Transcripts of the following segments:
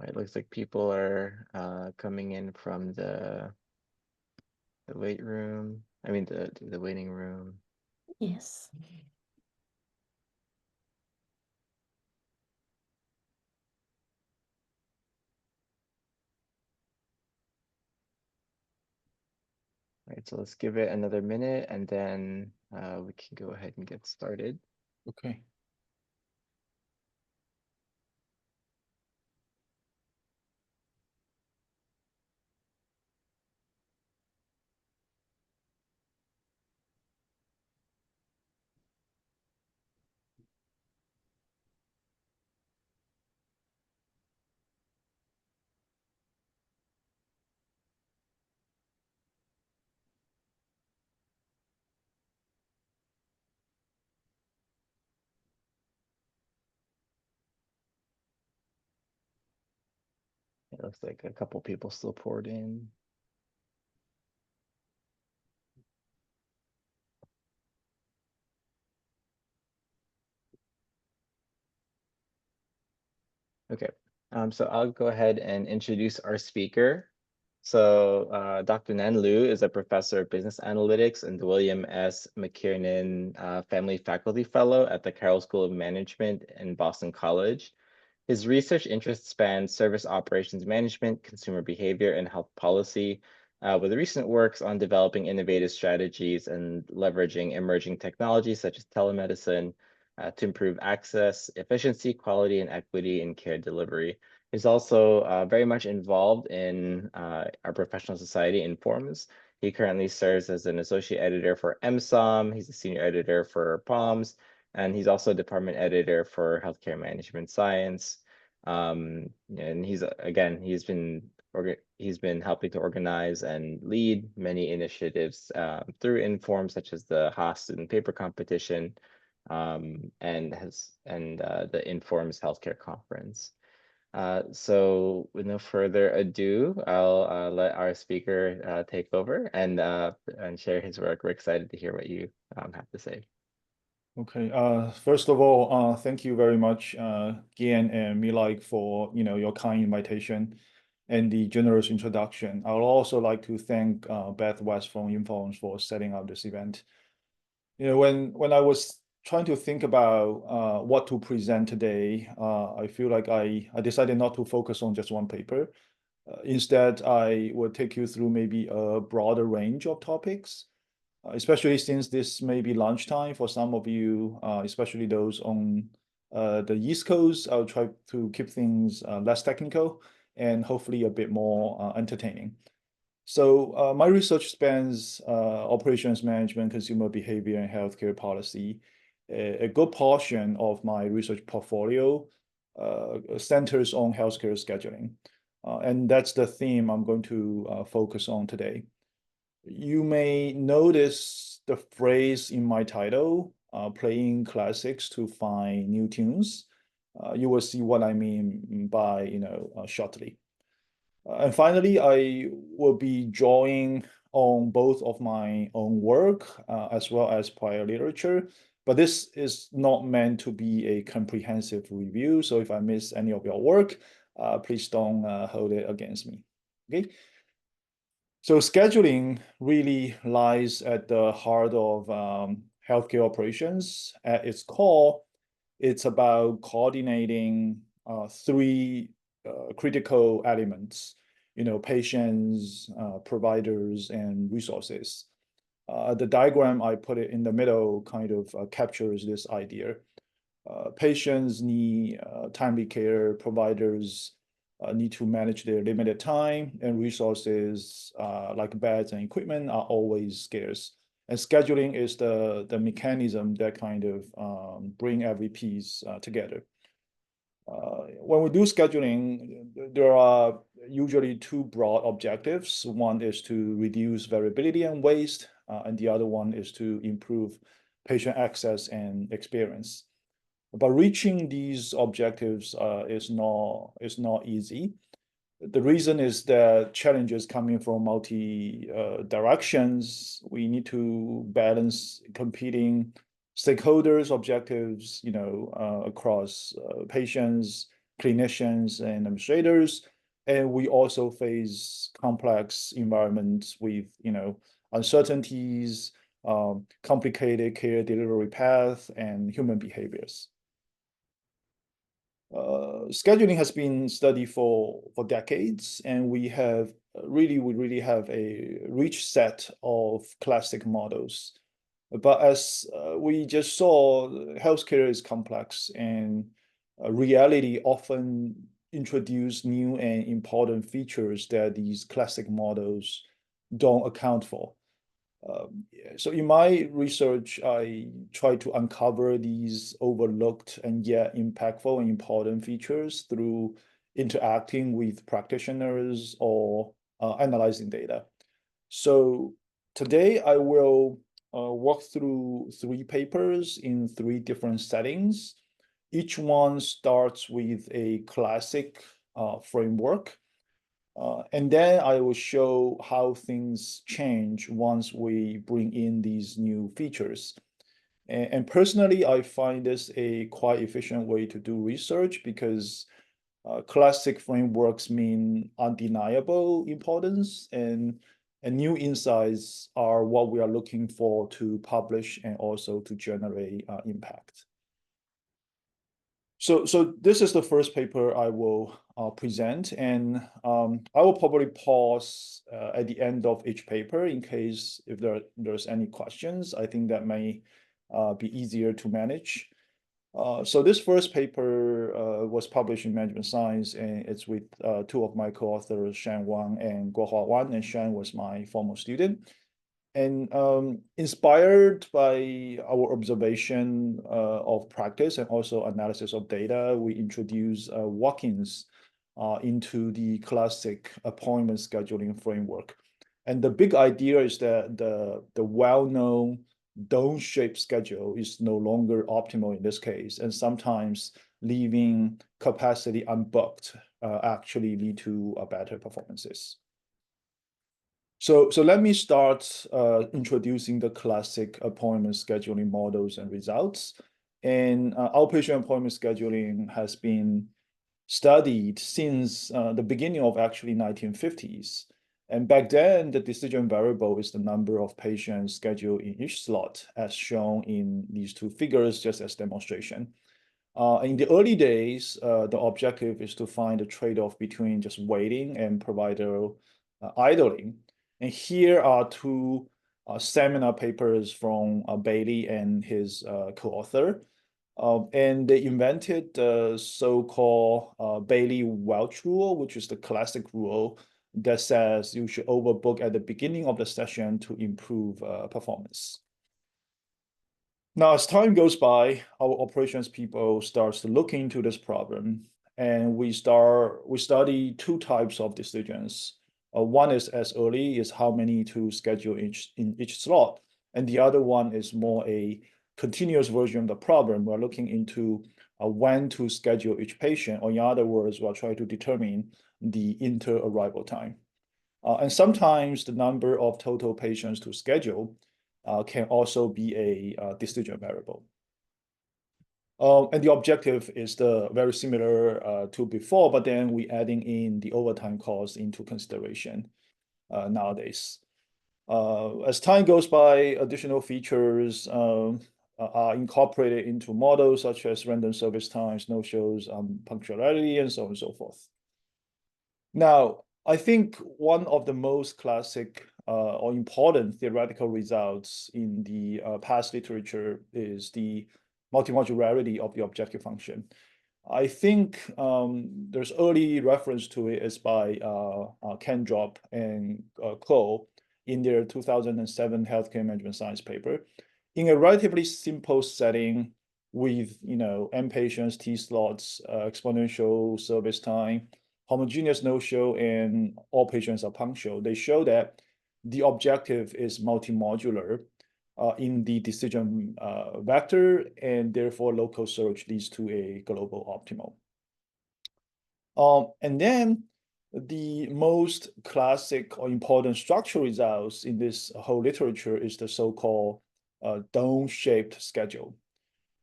It looks like people are coming in from the wait room. I mean the waiting room. Yes. Right, so let's give it another minute and then we can go ahead and get started. Okay. It looks like a couple people still poured in. Okay, so I'll go ahead and introduce our speaker. So Dr. Nan Liu is a professor of business analytics and the William S. McKiernan Family Faculty Fellow at the Carroll School of Management in Boston College. His research interests span service operations management, consumer behavior, and health policy, with recent works on developing innovative strategies and leveraging emerging technologies such as telemedicine to improve access, efficiency, quality, and equity in care delivery. He's also very much involved in our professional society Informs. He currently serves as an associate editor for MSOM. He's a senior editor for POMS, and he's also a department editor for healthcare management science. And he's been helping to organize and lead many initiatives through Inform, such as the Haas student paper competition, and the Informs Healthcare Conference. So with no further ado, I'll let our speaker take over and share his work. We're excited to hear what you have to say. Okay. First of all, thank you very much, Gian and Milaik, for your kind invitation and the generous introduction. I would also like to thank Beth West from Informs for setting up this event. When I was trying to think about what to present today, I feel like I decided not to focus on just one paper. Instead, I will take you through maybe a broader range of topics, especially since this may be lunchtime for some of you, especially those on the East Coast. I'll try to keep things less technical and hopefully a bit more entertaining. So my research spans operations management, consumer behavior, and healthcare policy. A good portion of my research portfolio centers on healthcare scheduling. And that's the theme I'm going to focus on today. You may notice the phrase in my title, playing classics to find new tunes. You will see what I mean by, shortly. And finally, I will be drawing on both of my own work as well as prior literature, but this is not meant to be a comprehensive review. So if I miss any of your work, please don't hold it against me. Okay. So scheduling really lies at the heart of healthcare operations. At its core, it's about coordinating three critical elements, patients, providers, and resources. The diagram I put it in the middle kind of captures this idea. Patients need timely care, providers need to manage their limited time, and resources like beds and equipment are always scarce. And scheduling is the mechanism that kind of bring every piece together. When we do scheduling, there are usually two broad objectives. One is to reduce variability and waste, and the other one is to improve patient access and experience. But reaching these objectives is not easy. The reason is that challenges coming from multi directions. We need to balance competing stakeholders' objectives, across patients, clinicians and administrators. And we also face complex environments with, uncertainties, complicated care delivery path, and human behaviors. Scheduling has been studied for decades, and we really have a rich set of classic models. But as we just saw, healthcare is complex, and reality often introduce new and important features that these classic models don't account for. So in my research, I try to uncover these overlooked and yet impactful and important features through interacting with practitioners or analyzing data. So today I will walk through 3 papers in 3 different settings. Each one starts with a classic framework. And then I will show how things change once we bring in these new features. And personally, I find this a quite efficient way to do research because classic frameworks mean undeniable importance, and new insights are what we are looking for to publish and also to generate impact. So this is the first paper I will present, and I will probably pause at the end of each paper in case if there's any questions. I think that may be easier to manage. So this first paper was published in Management Science, and it's with 2 of my co-authors, Shan Wang and Guohua Wan, and Shan was my former student. And inspired by our observation of practice and also analysis of data, we introduce walk-ins into the classic appointment scheduling framework. And the big idea is that the well-known dome-shaped schedule is no longer optimal in this case, and sometimes leaving capacity unbooked actually lead to better performances. So let me start introducing the classic appointment scheduling models and results. And outpatient appointment scheduling has been studied since the beginning of actually 1950s. And back then, the decision variable is the number of patients scheduled in each slot, as shown in these 2 figures, just as demonstration. In the early days, the objective is to find a trade-off between just waiting and provider idling. And here are 2 seminar papers from Bailey and his co-author. And they invented the so-called Bailey-Welch rule, which is the classic rule that says you should overbook at the beginning of the session to improve performance. Now, as time goes by, our operations people starts to look into this problem, and we study 2 types of decisions. One is as early as how many to schedule in each slot, and the other one is more a continuous version of the problem. We're looking into when to schedule each patient, or in other words, we're trying to determine the inter-arrival time. And sometimes the number of total patients to schedule can also be a decision variable. And the objective is very similar to before, but then we adding in the overtime cost into consideration nowadays. As time goes by, additional features are incorporated into models such as random service times, no-shows, punctuality, and so on and so forth. Now, I think one of the most classic or important theoretical results in the past literature is the multimodularity of the objective function. I think there's early reference to it is by Kendrop and Cole in their 2007 healthcare management science paper. In a relatively simple setting with n patients, T slots, exponential service time, homogeneous no-show, and all patients are punctual, they show that the objective is multimodular in the decision vector, and therefore local search leads to a global optimal. And then the most classic or important structural results in this whole literature is the so-called dome-shaped schedule.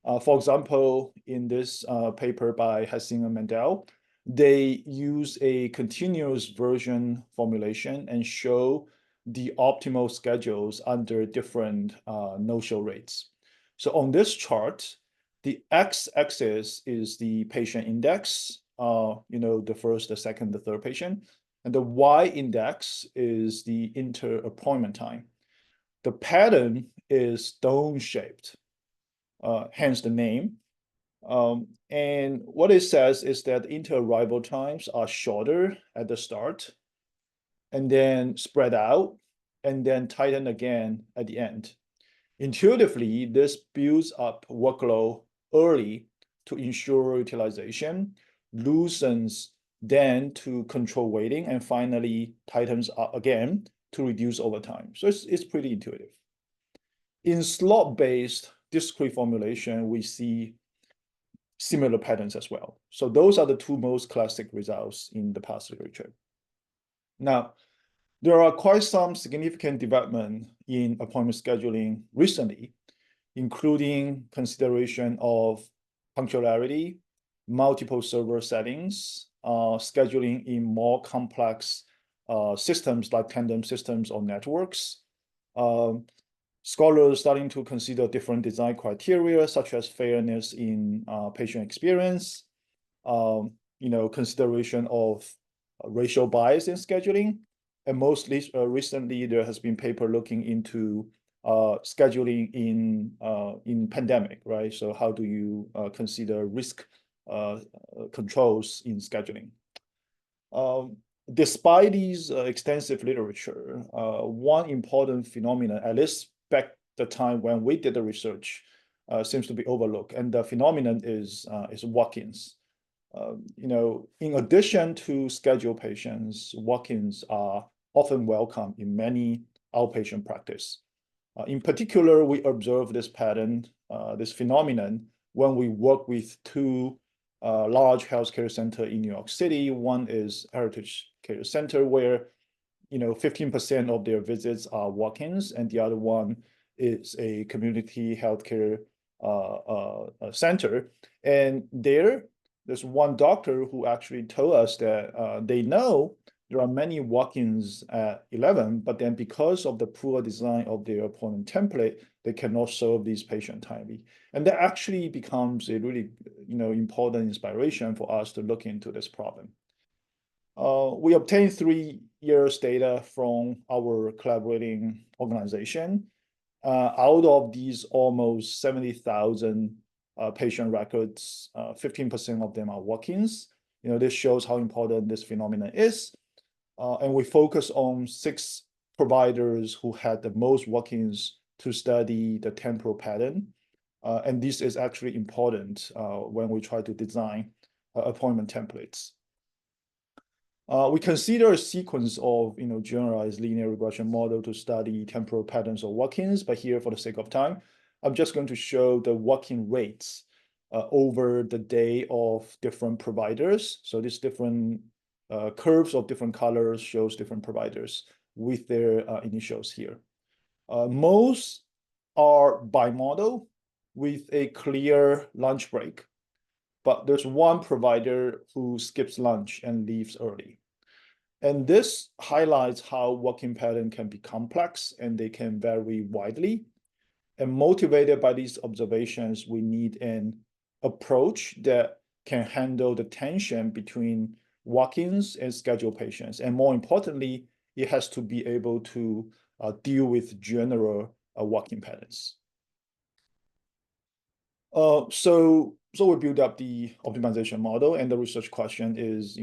For example, in this paper by Hassing and Mendel, they use a continuous version formulation and show the optimal schedules under different no-show rates. So on this chart, the x-axis is the patient index, the first, the second, the third patient, and the y-index is the inter-appointment time. The pattern is dome-shaped, hence the name. And what it says is that inter-arrival times are shorter at the start, and then spread out, and then tighten again at the end. Intuitively, this builds up workload early to ensure utilization, loosens then to control waiting, and finally tightens up again to reduce overtime. So it's pretty intuitive. In slot-based discrete formulation, we see similar patterns as well. So those are the two most classic results in the past literature. Now, there are quite some significant development in appointment scheduling recently, including consideration of punctuality, multiple server settings, scheduling in more complex systems like tandem systems or networks. Scholars starting to consider different design criteria, such as fairness in patient experience, consideration of racial bias in scheduling, and most recently there has been paper looking into scheduling in pandemic, right? So how do you consider risk controls in scheduling? Despite these extensive literature, one important phenomenon, at least back the time when we did the research, seems to be overlooked, and the phenomenon is walk-ins. In addition to scheduled patients, walk-ins are often welcome in many outpatient practice. In particular, we observe this pattern, this phenomenon, when we work with two large healthcare center in New York City. One is Heritage Care Center, where 15% of their visits are walk-ins, and the other one is a community healthcare center. And there's one doctor who actually told us that they know there are many walk-ins at 11, but then because of the poor design of their appointment template, they cannot serve these patients timely. And that actually becomes a really important inspiration for us to look into this problem. We obtained 3 years data from our collaborating organization. Out of these almost 70,000 patient records, 15% of them are walk-ins. This shows how important this phenomenon is. And we focus on 6 providers who had the most walk-ins to study the temporal pattern. And this is actually important when we try to design appointment templates. We consider a sequence of generalized linear regression model to study temporal patterns of walk-ins, but here, for the sake of time, I'm just going to show the walk-in rates over the day of different providers. So these different curves of different colors shows different providers with their initials here. Most are bimodal with a clear lunch break, but there's one provider who skips lunch and leaves early. And this highlights how walk-in pattern can be complex and they can vary widely. And motivated by these observations, we need an approach that can handle the tension between walk-ins and scheduled patients. And more importantly, it has to be able to deal with general walk-in patterns. So we build up the optimization model, and the research question is,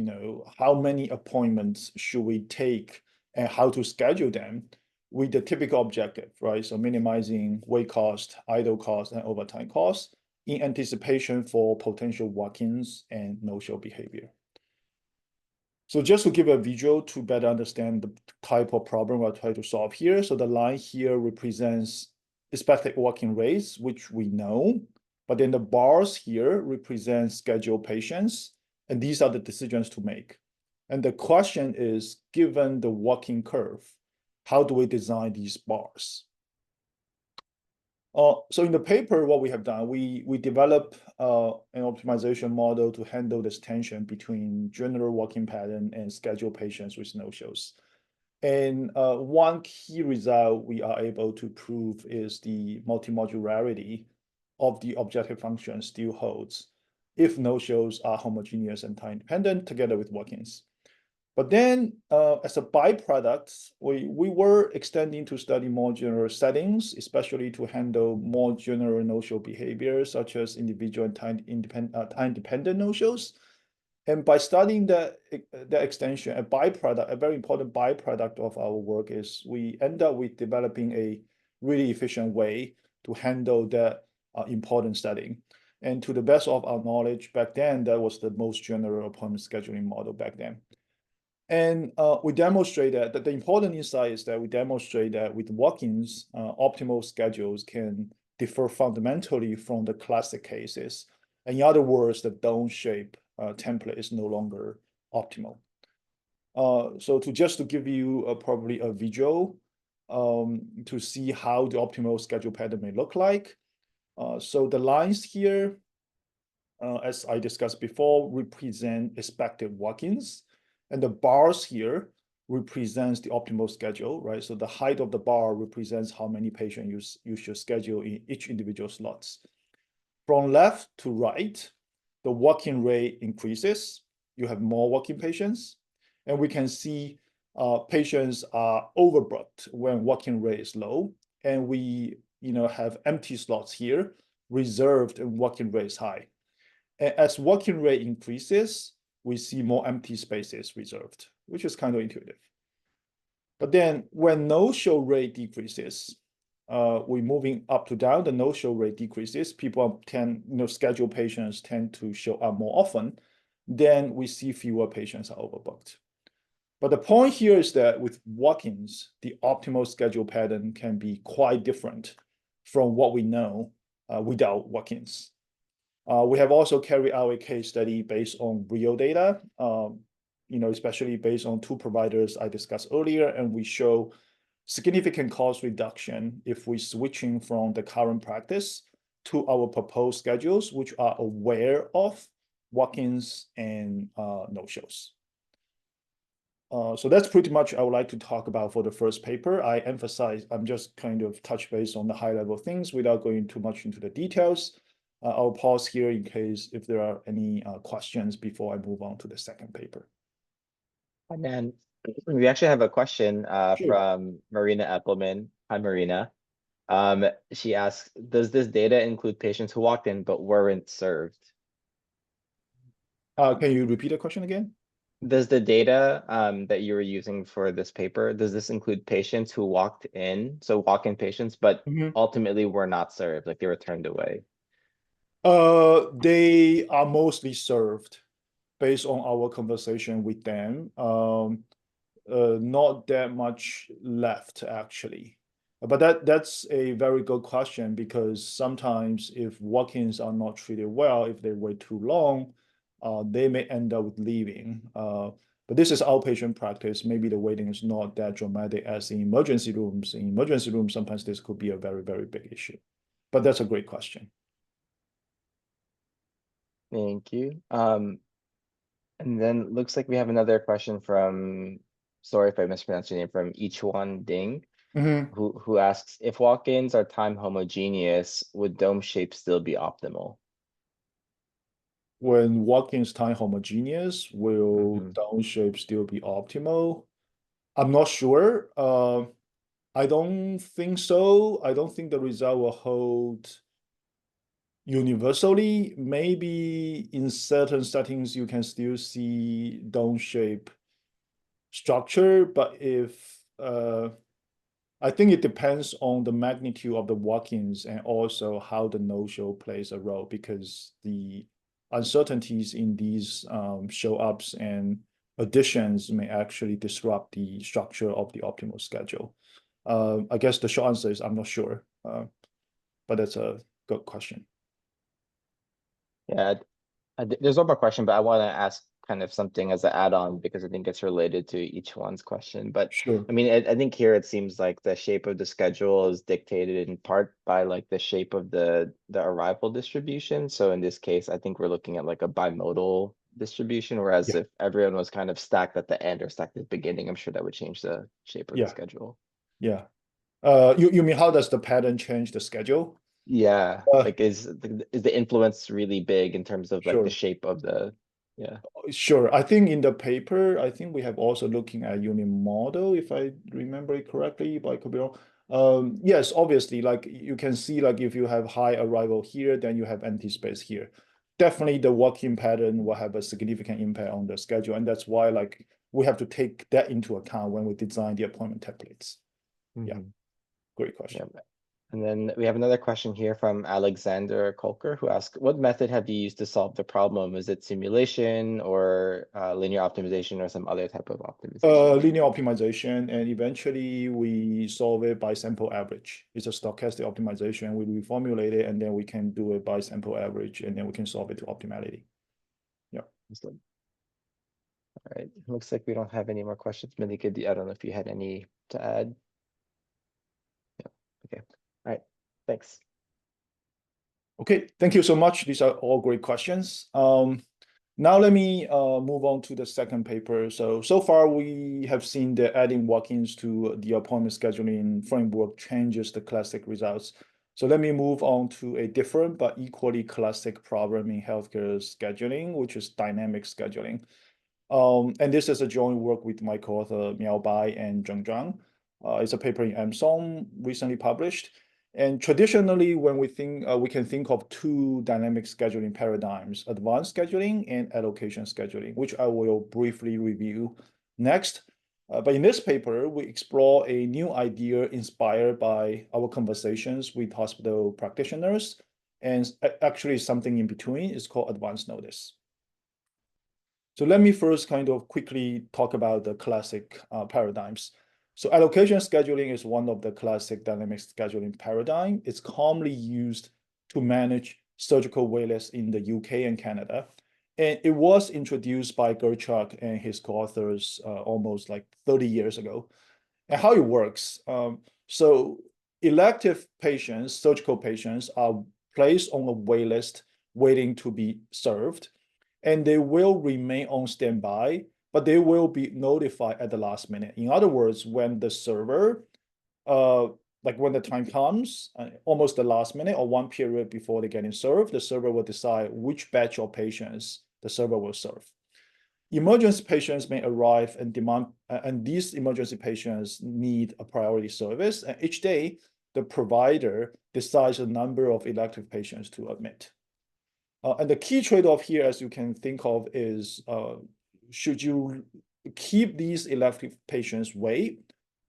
how many appointments should we take and how to schedule them with the typical objective, right? So minimizing wait cost, idle cost, and overtime cost in anticipation for potential walk-ins and no-show behavior. So just to give a visual to better understand the type of problem we're trying to solve here. So the line here represents expected walk-in rates, which we know. But then the bars here represent scheduled patients, and these are the decisions to make. And the question is, given the walk-in curve, how do we design these bars? So in the paper, what we have done, we develop an optimization model to handle this tension between general walking pattern and scheduled patients with no-shows. And one key result we are able to prove is the multimodularity of the objective function still holds if no-shows are homogeneous and time-dependent together with walk-ins. But then, as a byproduct, we were extending to study more general settings, especially to handle more general no-show behavior, such as individual and time-dependent no-shows. And by studying the extension, a very important byproduct of our work is we end up with developing a really efficient way to handle that important setting. And to the best of our knowledge, back then, that was the most general appointment scheduling model back then. And we demonstrated that the important insight is that we demonstrate that with walk-ins, optimal schedules can differ fundamentally from the classic cases. In other words, the dome shape template is no longer optimal. So to give you probably a visual to see how the optimal schedule pattern may look like. So the lines here, as I discussed before, represent expected walk-ins. And the bars here represents the optimal schedule, right? So the height of the bar represents how many patients you should schedule in each individual slots. From left to right, the walk-in rate increases. You have more walk-in patients. And we can see patients are overbooked when walk-in rate is low. And we have empty slots here reserved and walk-in rate is high. And as walk-in rate increases, we see more empty spaces reserved, which is kind of intuitive. But then when no-show rate decreases, we're moving up to down, the no-show rate decreases, people scheduled patients tend to show up more often, then we see fewer patients are overbooked. But the point here is that with walk-ins, the optimal schedule pattern can be quite different from what we know without walk-ins. We have also carried out a case study based on real data, especially based on two providers I discussed earlier, and we show significant cost reduction if we're switching from the current practice to our proposed schedules, which are aware of walk-ins and no-shows. So that's pretty much I would like to talk about for the first paper. I'm just kind of touch base on the high level things without going too much into the details. I'll pause here in case if there are any questions before I move on to the second paper. And then we actually have a question Sure. from Marina Eppelman. Hi, Marina. She asks, does this data include patients who walked in but weren't served? Can you repeat the question again? Does the data that you were using for this paper, does this include patients who walked in, so walk-in patients, but ultimately were not served, like they were turned away? They are mostly served based on our conversation with them. Not that much left actually. But that's a very good question because sometimes if walk-ins are not treated well, if they wait too long, they may end up with leaving. But this is outpatient practice. Maybe the waiting is not that dramatic as in emergency rooms. In emergency rooms, sometimes this could be a very, very big issue. But that's a great question. Thank you. And then looks like we have another question from, sorry if I mispronounced your name, from Ichuan Ding, who asks, if walk-ins are time homogeneous, would dome shape still be optimal? When walk-ins time homogeneous, will dome shape still be optimal? I'm not sure. I don't think so. I don't think the result will hold universally. Maybe in certain settings, you can still see dome shape structure, but I think it depends on the magnitude of the walk-ins and also how the no-show plays a role because the uncertainties in these show-ups and additions may actually disrupt the structure of the optimal schedule. I guess the short answer is I'm not sure, but that's a good question. Yeah, there's one more question, but I want to ask kind of something as an add-on because I think it's related to each one's question. But Sure. I mean, I think here it seems like the shape of the schedule is dictated in part by like the shape of the arrival distribution. So in this case, I think we're looking at like a bimodal distribution, whereas Yeah. if everyone was kind of stacked at the end or stacked at the beginning, I'm sure that would change the shape of the Yeah. schedule. Yeah. You mean how does the pattern change the schedule? Yeah, Uh, like is the influence really big in terms of like the sure. shape of the, yeah. Sure. I think in the paper, I think we have also looking at unit model, if I remember it correctly, but I could be wrong. Yes, obviously, like you can see, like if you have high arrival here, then you have empty space here. Definitely the working pattern will have a significant impact on the schedule. And that's why like we have to take that into account when we design the appointment templates. Yeah, Mhm. great Yeah. question. And then we have another question here from Alexander Kolker who asks, what method have you used to solve the problem? Is it simulation or linear optimization or some other type of optimization? Linear optimization, and eventually we solve it by sample average. It's a stochastic optimization. We reformulate it, and then we can do it by sample average, and then we can solve it to optimality. Yeah. Excellent. All right. Looks like we don't have any more questions. Malika, I don't know if you had any to add. Yeah. Okay. All right. Thanks. Okay. Thank you so much. These are all great questions. Now let me move on to the second paper. So far we have seen that adding walk-ins to the appointment scheduling framework changes the classic results. So let me move on to a different but equally classic problem in healthcare scheduling, which is dynamic scheduling. And this is a joint work with my co-author Miao Bai and Zheng Zhang. It's a paper in AmSong recently published. And traditionally, when we think, we can think of two dynamic scheduling paradigms: advanced scheduling and allocation scheduling, which I will briefly review next. But in this paper, we explore a new idea inspired by our conversations with hospital practitioners, and actually something in between. It's called advanced notice. So let me first kind of quickly talk about the classic paradigms. So allocation scheduling is one of the classic dynamic scheduling paradigm. It's commonly used to manage surgical waitlists in the UK and Canada. And it was introduced by Gerchuk and his co-authors almost like 30 years ago. And how it works. So elective patients, surgical patients are placed on a wait list waiting to be served, and they will remain on standby, but they will be notified at the last minute. In other words, when the server, uh, like when the time comes, almost the last minute or one period before they're getting served, the server will decide which batch of patients the server will serve. Emergency patients may arrive and demand, and these emergency patients need a priority service. And each day, the provider decides the number of elective patients to admit. And the key trade-off here, as you can think of, is should you keep these elective patients wait,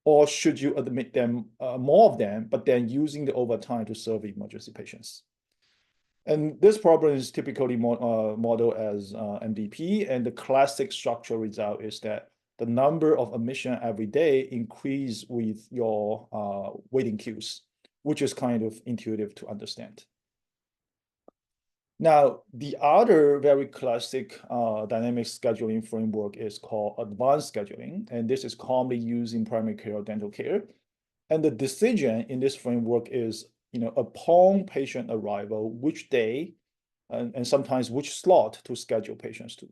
or should you admit them, more of them, but then using the overtime to serve emergency patients? And this problem is typically modeled as MDP, and the classic structural result is that the number of admission every day increase with your waiting queues, which is kind of intuitive to understand. Now, the other very classic dynamic scheduling framework is called advanced scheduling, and this is commonly used in primary care or dental care. And the decision in this framework is, upon patient arrival, which day and sometimes which slot to schedule patients to.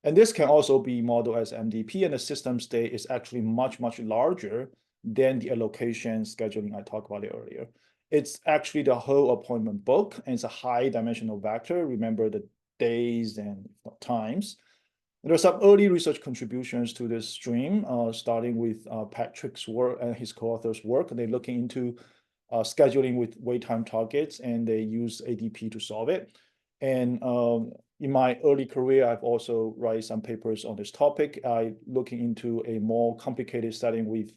And this can also be modeled as MDP, and the system state is actually much, much larger than the allocation scheduling I talked about earlier. It's actually the whole appointment book, and it's a high dimensional vector. Remember the days and times. There are some early research contributions to this stream, starting with Patrick's work and his co-authors' work. They're looking into scheduling with wait time targets, and they use ADP to solve it. And in my early career, I've also write some papers on this topic. I looking into a more complicated setting with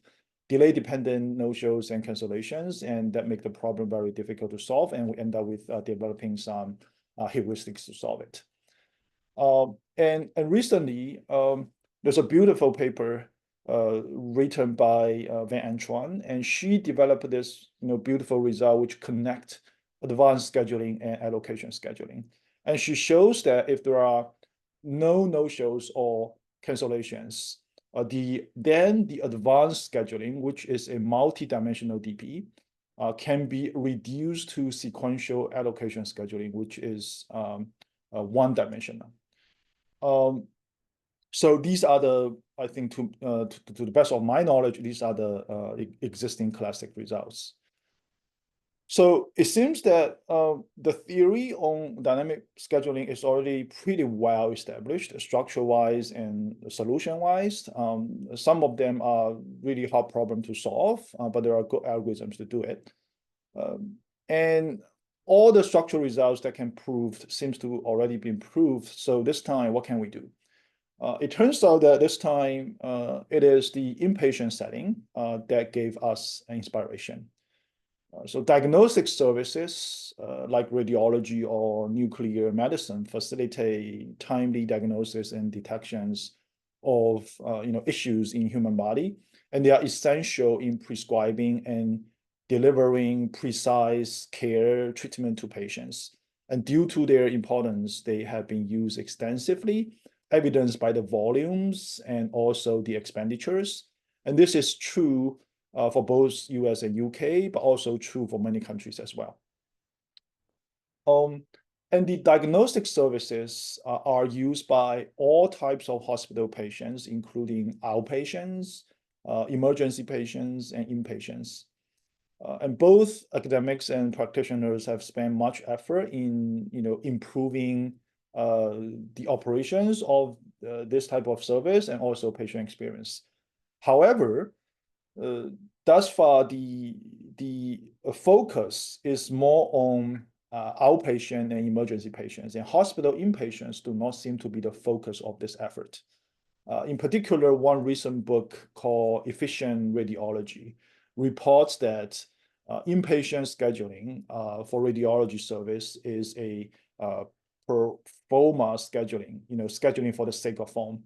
delay-dependent no-shows and cancellations, and that make the problem very difficult to solve. And we end up with developing some heuristics to solve it. And recently, there's a beautiful paper written by Van Antoine, and she developed this beautiful result which connect advanced scheduling and allocation scheduling. And she shows that if there are no no-shows or cancellations. Then the advanced scheduling, which is a multi-dimensional DP, can be reduced to sequential allocation scheduling, which is one-dimensional. So these are the, I think, to the best of my knowledge, these are the existing classic results. So it seems that the theory on dynamic scheduling is already pretty well established, structure-wise and solution-wise. Some of them are really hard problem to solve, but there are good algorithms to do it. And all the structural results that can prove seems to already been proved. So this time, what can we do? It turns out that this time it is the inpatient setting that gave us inspiration. So diagnostic services like radiology or nuclear medicine facilitate timely diagnosis and detections of issues in human body, and they are essential in prescribing and delivering precise care treatment to patients. And due to their importance, they have been used extensively, evidenced by the volumes and also the expenditures. And this is true for both US and UK, but also true for many countries as well. And the diagnostic services are used by all types of hospital patients, including outpatients, emergency patients, and inpatients. And both academics and practitioners have spent much effort in improving the operations of this type of service and also patient experience. However, thus far, the focus is more on outpatient and emergency patients, and hospital inpatients do not seem to be the focus of this effort. In particular, one recent book called Efficient Radiology reports that inpatient scheduling for radiology service is a pro forma scheduling, scheduling for the sake of form.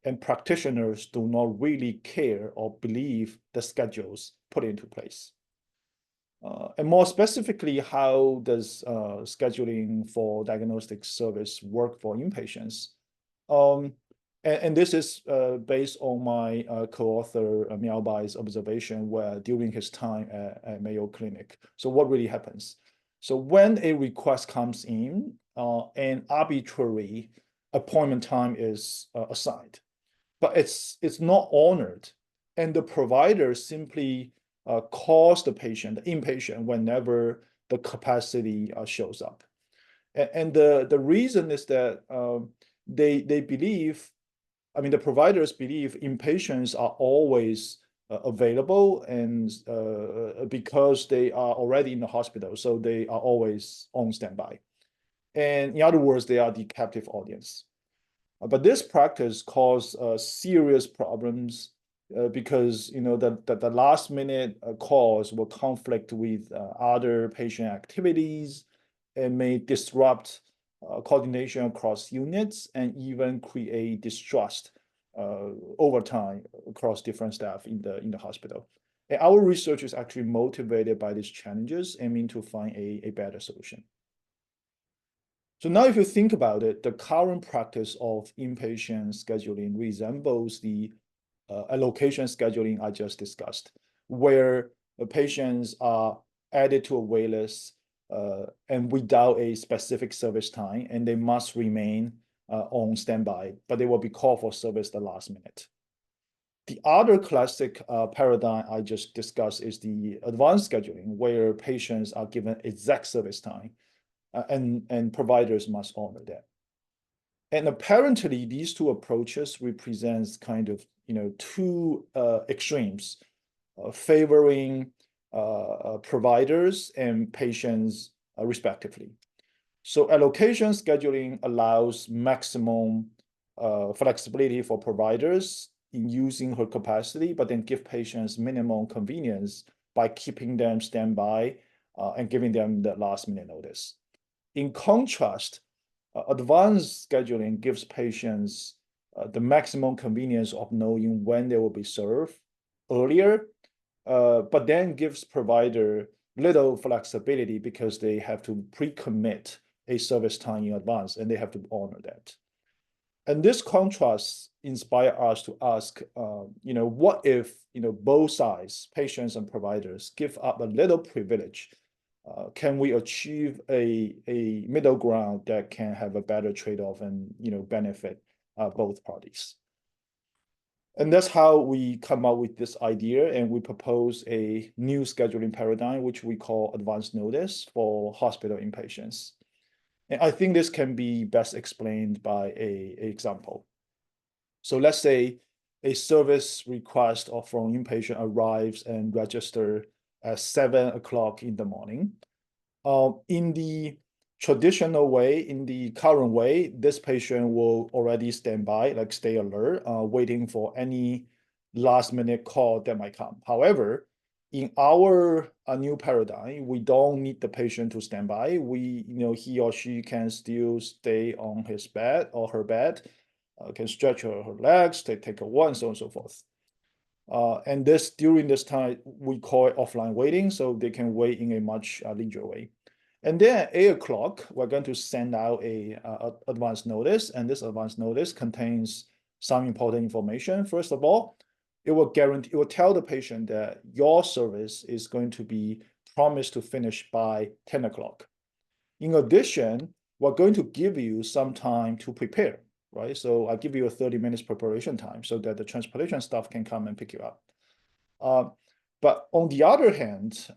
And practitioners do not really care or believe the schedules put into place. And more specifically, how does scheduling for diagnostic service work for inpatients? And this is based on my co-author Miao Bai's observation where during his time at Mayo Clinic. So what really happens? So when a request comes in, an arbitrary appointment time is assigned, but it's not honored, and the provider simply calls the patient, the inpatient, whenever the capacity shows up. And the reason is that they believe, the providers believe inpatients are always available, and because they are already in the hospital, so they are always on standby. And in other words, they are the captive audience. But this practice caused serious problems because the last minute calls will conflict with other patient activities and may disrupt coordination across units and even create distrust over time across different staff in the hospital. And our research is actually motivated by these challenges, aiming to find a better solution. So now if you think about it, the current practice of inpatient scheduling resembles the allocation scheduling I just discussed, where the patients are added to a wait list and without a specific service time, and they must remain on standby, but they will be called for service the last minute. The other classic paradigm I just discussed is the advanced scheduling, where patients are given exact service time, and providers must honor that. And apparently, these two approaches represents kind of two extremes, favoring providers and patients respectively. So allocation scheduling allows maximum flexibility for providers in using her capacity, but then give patients minimum convenience by keeping them standby and giving them the last minute notice. In contrast, advanced scheduling gives patients the maximum convenience of knowing when they will be served earlier, but then gives provider little flexibility because they have to pre-commit a service time in advance and they have to honor that. And this contrast inspire us to ask, what if, both sides, patients and providers, give up a little privilege? Can we achieve a middle ground that can have a better trade-off and, benefit both parties? And that's how we come up with this idea, and we propose a new scheduling paradigm, which we call advance notice for hospital inpatients. And I think this can be best explained by a example. So let's say a service request from inpatient arrives and register at 7 o'clock in the morning. In the traditional way, in the current way, this patient will already stand by, like stay alert, waiting for any last minute call that might come. However, in our new paradigm, we don't need the patient to stand by. He or she can still stay on his bed or her bed, can stretch her legs, take a walk, and so on and so forth. And during this time, we call it offline waiting, so they can wait in a much leisure way. And then at 8 o'clock, we're going to send out a advance notice, and this advance notice contains some important information. First of all, it will tell the patient that your service is going to be promised to finish by 10 o'clock. In addition, we're going to give you some time to prepare, right? So I give you a 30 minutes preparation time so that the transportation staff can come and pick you up. But on the other hand,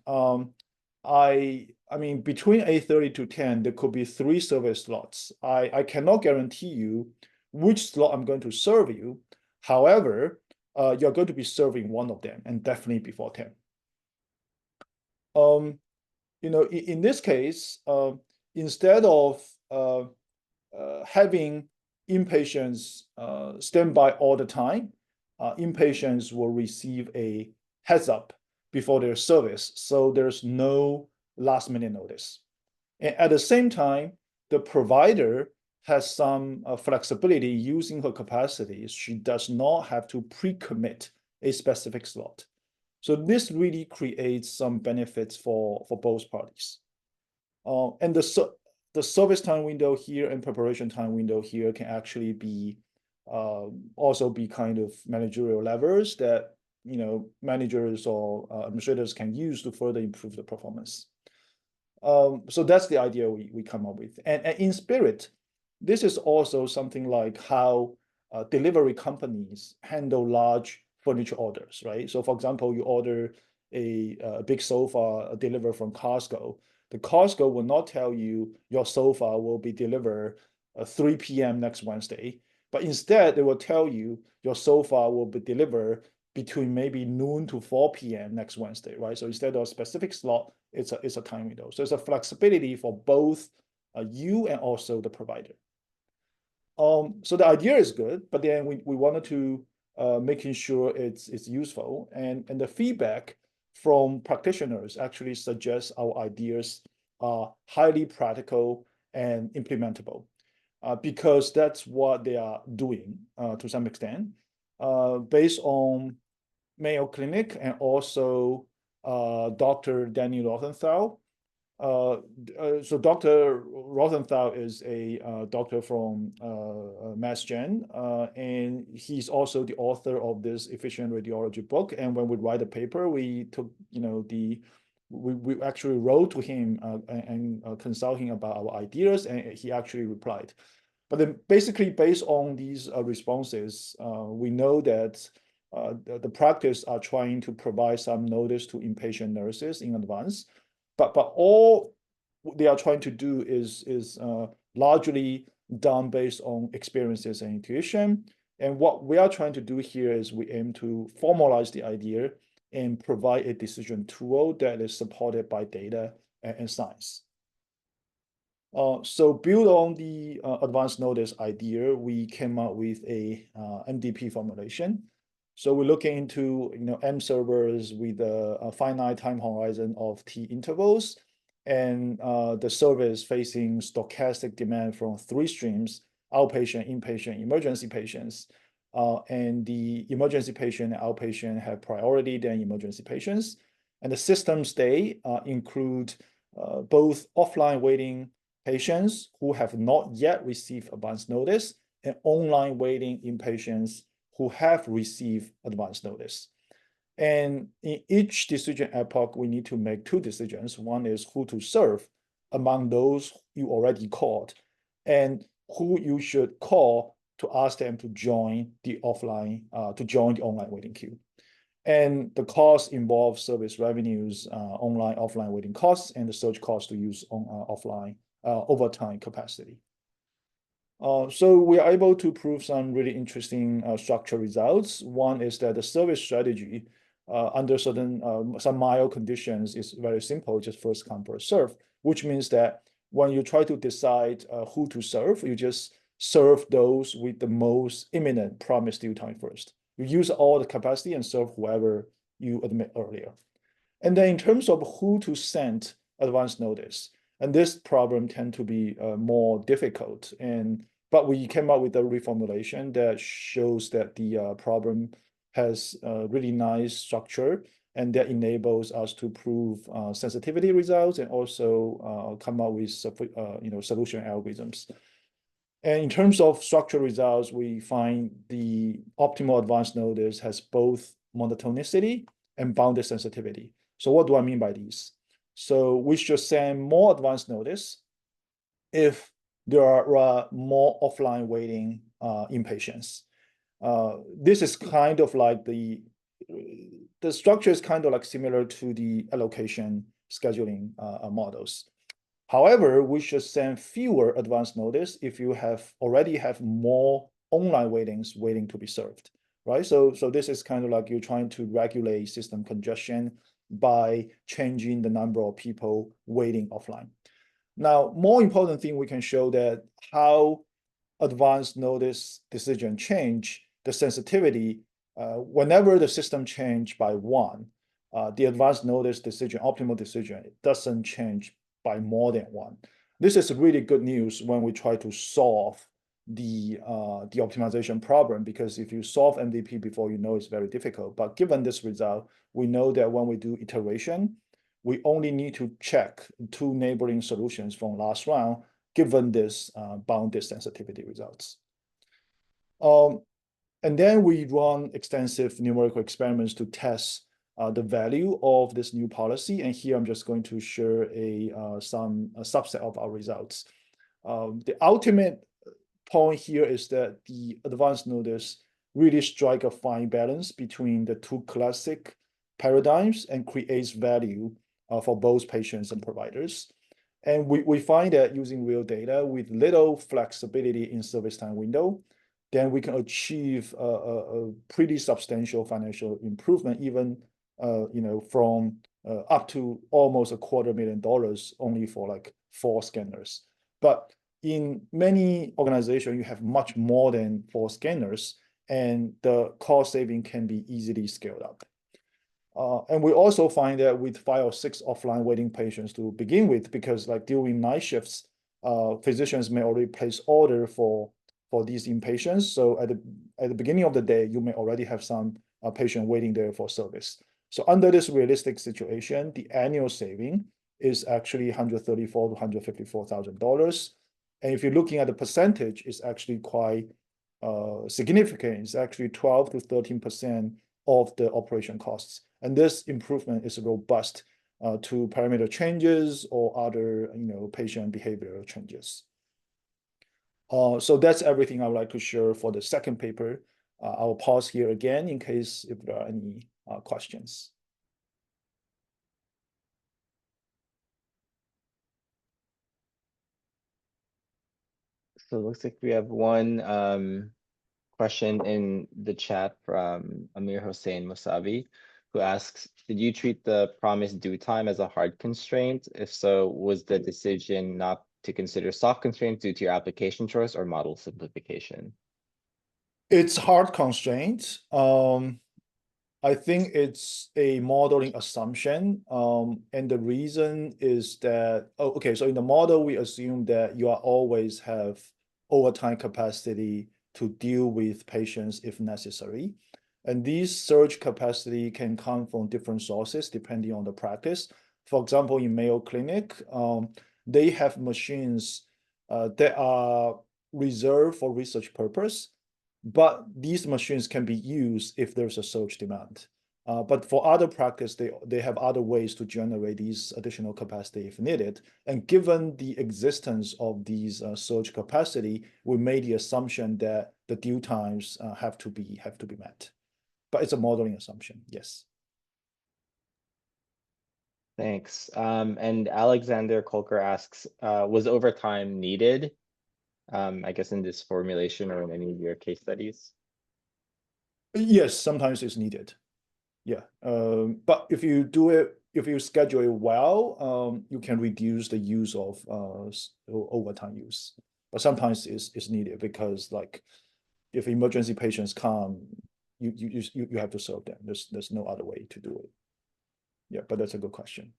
I mean, between 8:30 to 10, there could be 3 service slots. I cannot guarantee you which slot I'm going to serve you. However, you're going to be serving one of them, and definitely before 10. In this case, instead of having inpatients stand by all the time, inpatients will receive a heads up before their service, so there's no last minute notice. And at the same time, the provider has some flexibility using her capacity. She does not have to pre-commit a specific slot. So this really creates some benefits for both parties. And the service time window here and preparation time window here can actually be also be kind of managerial levers that managers or administrators can use to further improve the performance. So that's the idea we come up with. And in spirit, this is also something like how delivery companies handle large furniture orders, right? So for example, you order a big sofa delivered from Costco. The Costco will not tell you your sofa will be delivered 3 p.m. next Wednesday, but instead they will tell you your sofa will be delivered between maybe noon to 4 p.m. next Wednesday, right? So instead of a specific slot, it's a time window. So it's a flexibility for both you and also the provider. So the idea is good, but then we wanted to making sure it's useful, and the feedback from practitioners actually suggests our ideas are highly practical and implementable, because that's what they are doing to some extent, based on Mayo Clinic and also Dr. Danny Rothenthal. So Dr. Rothenthal is a doctor from Mass Gen, and he's also the author of this efficient radiology book. And when we write a paper, we took, we actually wrote to him and consult him about our ideas, and he actually replied. But then basically based on these responses, we know that the practice are trying to provide some notice to inpatient nurses in advance. But all they are trying to do is largely done based on experiences and intuition. And what we are trying to do here is we aim to formalize the idea and provide a decision tool that is supported by data and science. So build on the advanced notice idea, we came up with a MDP formulation. So we're looking into M servers with a finite time horizon of T intervals, and the service facing stochastic demand from 3 streams: outpatient, inpatient, emergency patients. And the emergency patient and outpatient have priority than emergency patients. And the systems they include both offline waiting patients who have not yet received advance notice and online waiting in patients who have received advance notice. And in each decision epoch, we need to make two decisions. One is who to serve among those you already called, and who you should call to ask them to join the offline, to join the online waiting queue. And the cost involves service revenues, online, offline waiting costs, and the surge cost to use offline overtime capacity. So we are able to prove some really interesting structural results. One is that the service strategy under certain some mild conditions is very simple, just first come, first serve, which means that when you try to decide who to serve, you just serve those with the most imminent promised due time first. You use all the capacity and serve whoever you admit earlier. And then in terms of who to send advance notice, and this problem tend to be more difficult. But we came up with a reformulation that shows that the problem has a really nice structure, and that enables us to prove sensitivity results and also come up with solution algorithms. And in terms of structural results, we find the optimal advance notice has both monotonicity and bounded sensitivity. So what do I mean by these? So we should send more advance notice if there are more offline waiting in patients. This is kind of like the structure is kind of like similar to the allocation scheduling models. However, we should send fewer advance notice if you already have more online waitings waiting to be served, right? So this is kind of like you're trying to regulate system congestion by changing the number of people waiting offline. Now, more important thing, we can show that how advance notice decision change the sensitivity whenever the system change by one, the advance notice decision, optimal decision, it doesn't change by more than one. This is really good news when we try to solve the optimization problem, because if you solve MVP before, you know it's very difficult. But given this result, we know that when we do iteration, we only need to check two neighboring solutions from last round, given this bounded sensitivity results. And then we run extensive numerical experiments to test the value of this new policy. And here I'm just going to share a subset of our results. The ultimate point here is that the advance notice really strike a fine balance between the two classic paradigms and creates value for both patients and providers. And we find that using real data with little flexibility in service time window, then we can achieve a pretty substantial financial improvement, even from up to almost $250,000 only for like 4 scanners. But in many organizations, you have much more than 4 scanners, and the cost saving can be easily scaled up. And we also find that with 5 or 6 offline waiting patients to begin with, because like during night shifts, physicians may already place order for these inpatients. So at the beginning of the day, you may already have some patient waiting there for service. So under this realistic situation, the annual saving is actually $134,000 to $154,000. And if you're looking at the percentage, it's actually quite significant. It's actually 12 to 13% of the operation costs. And this improvement is robust to parameter changes or other patient behavioral changes. So that's everything I would like to share for the second paper. I'll pause here again in case if there are any questions. So it looks like we have one question in the chat from Amir Hossein Musavi, who asks, did you treat the promised due time as a hard constraint? If so, was the decision not to consider soft constraints due to your application choice or model simplification? It's hard constraint. I think it's a modeling assumption. And the reason is that, so in the model, we assume that you are always have overtime capacity to deal with patients if necessary. And these surge capacity can come from different sources depending on the practice. For example, in Mayo Clinic, they have machines that are reserved for research purpose, but these machines can be used if there's a surge demand. But for other practice, they have other ways to generate these additional capacity if needed. And given the existence of these surge capacity, we made the assumption that the due times have to be met. But it's a modeling assumption, yes. Thanks. And Alexander Kolker asks, was overtime needed? I guess in this formulation or in any of your case studies? Yes, sometimes it's needed. Yeah, but if you do it, if you schedule it well, you can reduce the use of overtime use. But sometimes it's needed because like if emergency patients come, you have to serve them. There's no other way to do it. Yeah, but that's a good question.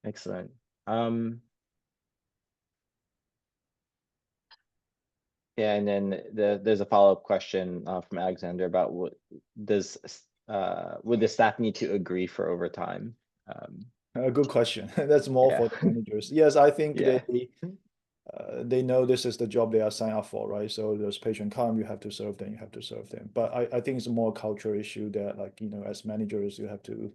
Excellent. Yeah, and then there's a follow-up question from Alexander about would the staff need to agree for overtime? A good question. That's more Yeah, for the managers. Yes, I think yeah, they know this is the job they are signed up for, right? So those patient come, you have to serve them, you have to serve them. But I think it's a more cultural issue that like, as managers, you have to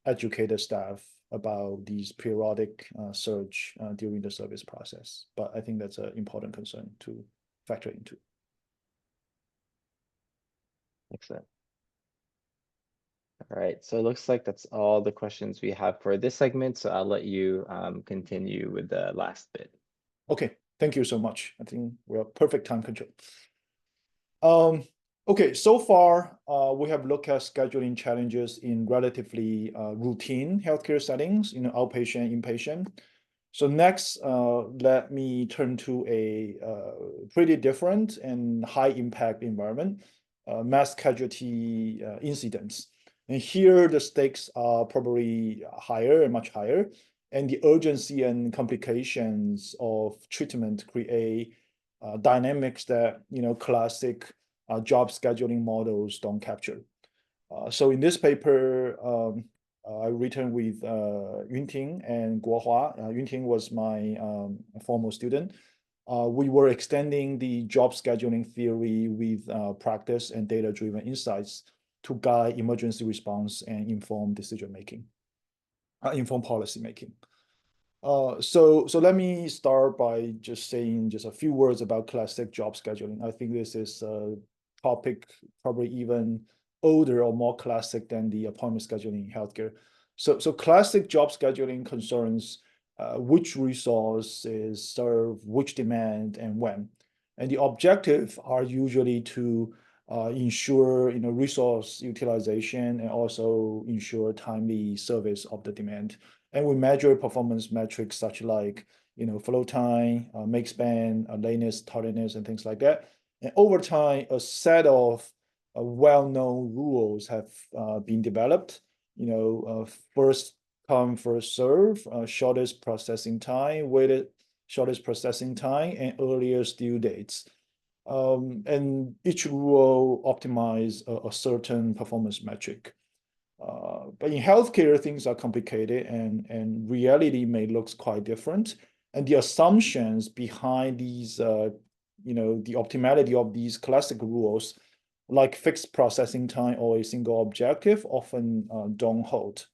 educate the staff about these periodic surge during the service process. But I think that's an important concern to factor into. excellent. All right, so it looks like that's all the questions we have for this segment. So I'll let you continue with the last bit. Okay, thank you so much. I think we're perfect time control. Okay, so far we have looked at scheduling challenges in relatively routine healthcare settings, outpatient, inpatient. So next, let me turn to a pretty different and high impact environment, mass casualty incidents. And here the stakes are probably higher and much higher, and the urgency and complications of treatment create dynamics that classic job scheduling models don't capture. So in this paper, I written with Yunting and Guohua. Yunting was my former student. We were extending the job scheduling theory with practice and data-driven insights to guide emergency response and inform decision making, inform policy making. So let me start by just saying just a few words about classic job scheduling. I think this is a topic probably even older or more classic than the appointment scheduling in healthcare. So classic job scheduling concerns which resources serve which demand and when. And the objective are usually to ensure resource utilization and also ensure timely service of the demand. And we measure performance metrics such like flow time, make span, lateness, tardiness, and things like that. And over time, a set of well-known rules have been developed. First come, first serve, shortest processing time, weighted shortest processing time, and earliest due dates. And each rule optimize a certain performance metric. But in healthcare, things are complicated and reality may look quite different. And the assumptions behind these, the optimality of these classic rules, like fixed processing time or a single objective, often don't hold.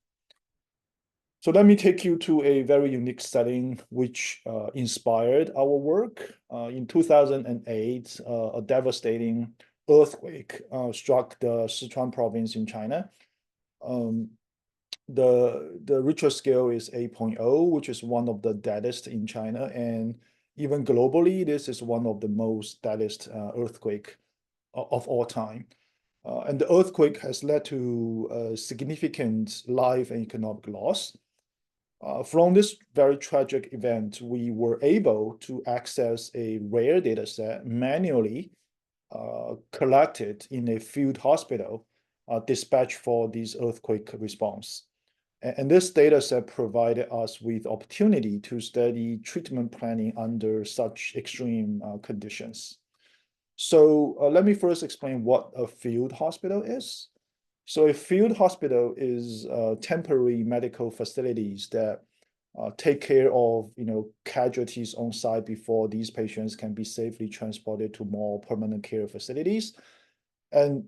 So let me take you to a very unique setting which inspired our work. In 2008, a devastating earthquake struck the Sichuan province in China. The Richter scale is 8.0, which is one of the deadest in China. And even globally, this is one of the most deadest earthquake of all time. And the earthquake has led to significant life and economic loss. From this very tragic event, we were able to access a rare data set manually collected in a field hospital dispatched for this earthquake response. And this data set provided us with opportunity to study treatment planning under such extreme conditions. So let me first explain what a field hospital is. So a field hospital is temporary medical facilities that take care of casualties on site before these patients can be safely transported to more permanent care facilities. And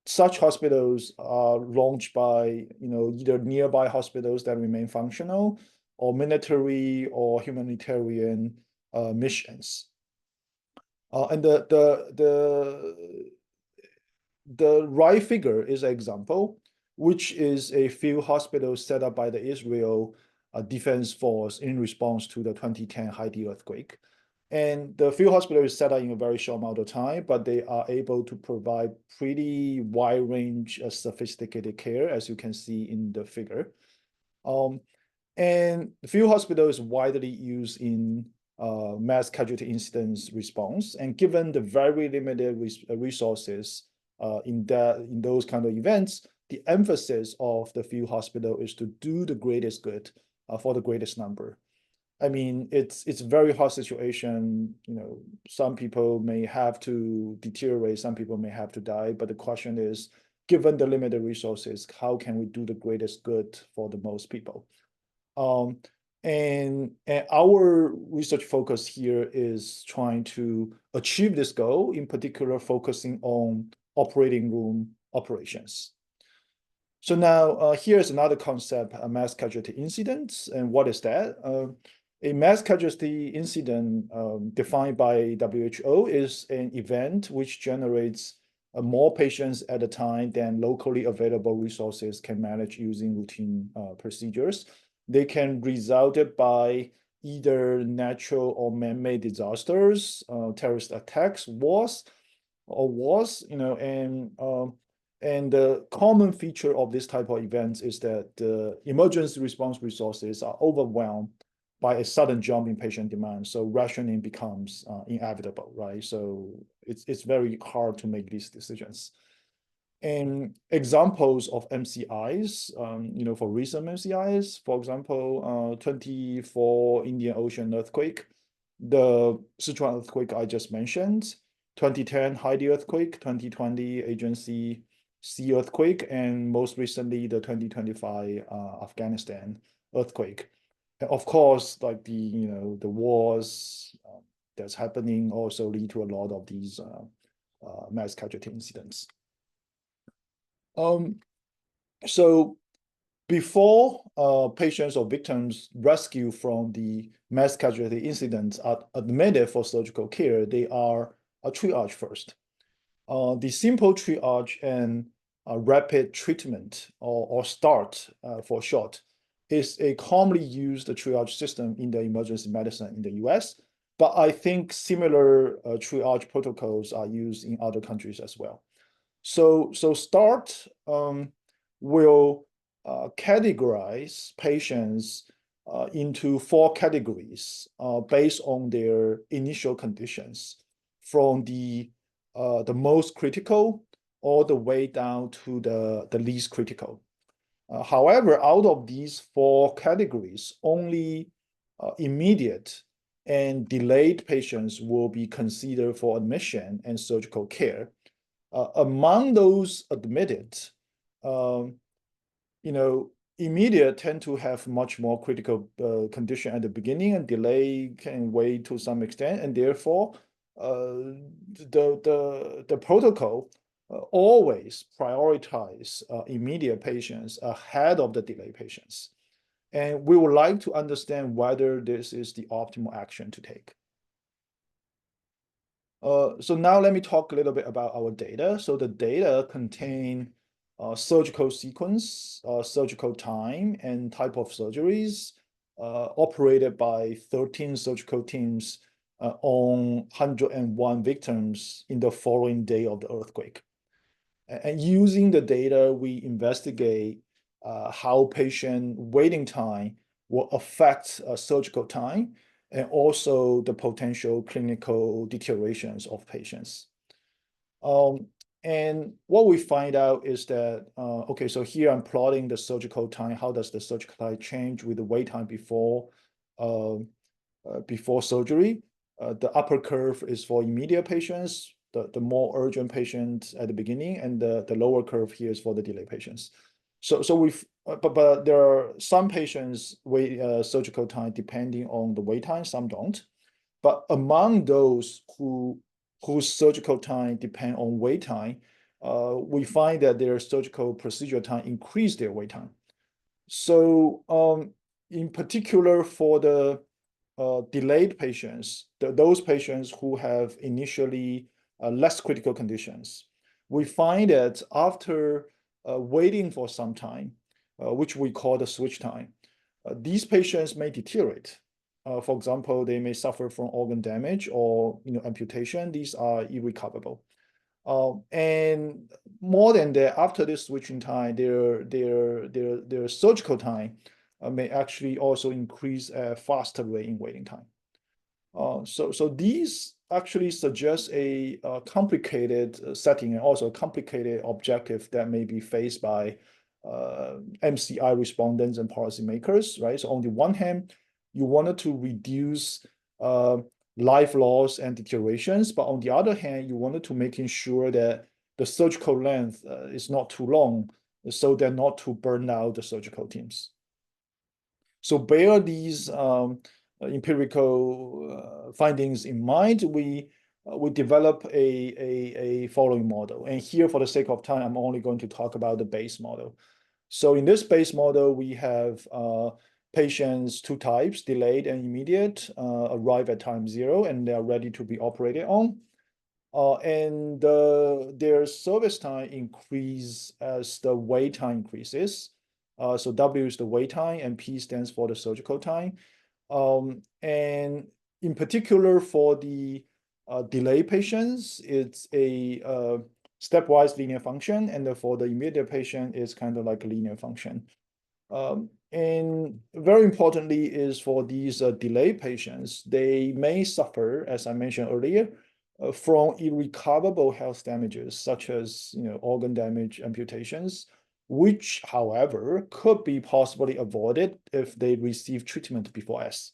such hospitals are launched by either nearby hospitals that remain functional or military or humanitarian missions. And the right figure is an example, which is a few hospitals set up by the Israel Defense Force in response to the 2010 Haiti earthquake. And the field hospital is set up in a very short amount of time, but they are able to provide pretty wide range of sophisticated care, as you can see in the figure. And the field hospital is widely used in mass casualty incidents response. And given the very limited resources in those kind of events, the emphasis of the field hospital is to do the greatest good for the greatest number. I mean, it's a very hard situation. Some people may have to deteriorate, some people may have to die. But the question is, given the limited resources, how can we do the greatest good for the most people? And our research focus here is trying to achieve this goal, in particular, focusing on operating room operations. So now here's another concept, a mass casualty incident. And what is that? A mass casualty incident defined by WHO is an event which generates more patients at a time than locally available resources can manage using routine procedures. They can result by either natural or man-made disasters, terrorist attacks, wars, and the common feature of this type of events is that the emergency response resources are overwhelmed by a sudden jump in patient demand. So rationing becomes inevitable, right? So it's very hard to make these decisions. And examples of MCIs, for recent MCIs, for example, 24 Indian Ocean earthquake, the Sichuan earthquake I just mentioned, 2010 Haiti earthquake, 2020 Agency C earthquake, and most recently the 2025 Afghanistan earthquake. And of course, like the wars that's happening also lead to a lot of these mass casualty incidents. So before patients or victims rescued from the mass casualty incidents are admitted for surgical care, they are triaged first. The simple triage and rapid treatment, or START for short, is a commonly used triage system in the emergency medicine in the US. But I think similar triage protocols are used in other countries as well. So START will categorize patients into 4 categories based on their initial conditions, from the most critical all the way down to the least critical. However, out of these 4 categories, only immediate and delayed patients will be considered for admission and surgical care. Among those admitted, immediate tend to have much more critical condition at the beginning, and delay can wait to some extent, and therefore the protocol always prioritize immediate patients ahead of the delayed patients. And we would like to understand whether this is the optimal action to take. So now let me talk a little bit about our data. So the data contain surgical sequence, surgical time, and type of surgeries operated by 13 surgical teams on 101 victims in the following day of the earthquake. And using the data, we investigate how patient waiting time will affect surgical time, and also the potential clinical deteriorations of patients. And what we find out is that, okay, so here I'm plotting the surgical time. How does the surgical time change with the wait time before surgery? The upper curve is for immediate patients, the more urgent patients at the beginning, and the lower curve here is for the delayed patients. So but there are some patients wait surgical time depending on the wait time, some don't. But among those whose surgical time depend on wait time, we find that their surgical procedure time increase their wait time. So in particular for the delayed patients, those patients who have initially less critical conditions, we find that after waiting for some time, which we call the switch time, these patients may deteriorate. For example, they may suffer from organ damage or amputation. These are irrecoverable. And more than that, after this switching time, their surgical time may actually also increase at a faster rate in waiting time. So these actually suggest a complicated setting and also a complicated objective that may be faced by MCI respondents and policymakers, right? So on the one hand, you wanted to reduce life loss and deteriorations, but on the other hand, you wanted to making sure that the surgical length is not too long, so they're not to burn out the surgical teams. So bear these empirical findings in mind, we develop a following model. And here, for the sake of time, I'm only going to talk about the base model. So in this base model, we have patients, two types, delayed and immediate, arrive at time 0, and they are ready to be operated on. And their service time increase as the wait time increases. So W is the wait time, and P stands for the surgical time. And in particular, for the delay patients, it's a stepwise linear function, and for the immediate patient, it's kind of like a linear function. And very importantly is for these delay patients, they may suffer, as I mentioned earlier, from irrecoverable health damages, such as organ damage, amputations, which, however, could be possibly avoided if they receive treatment before S.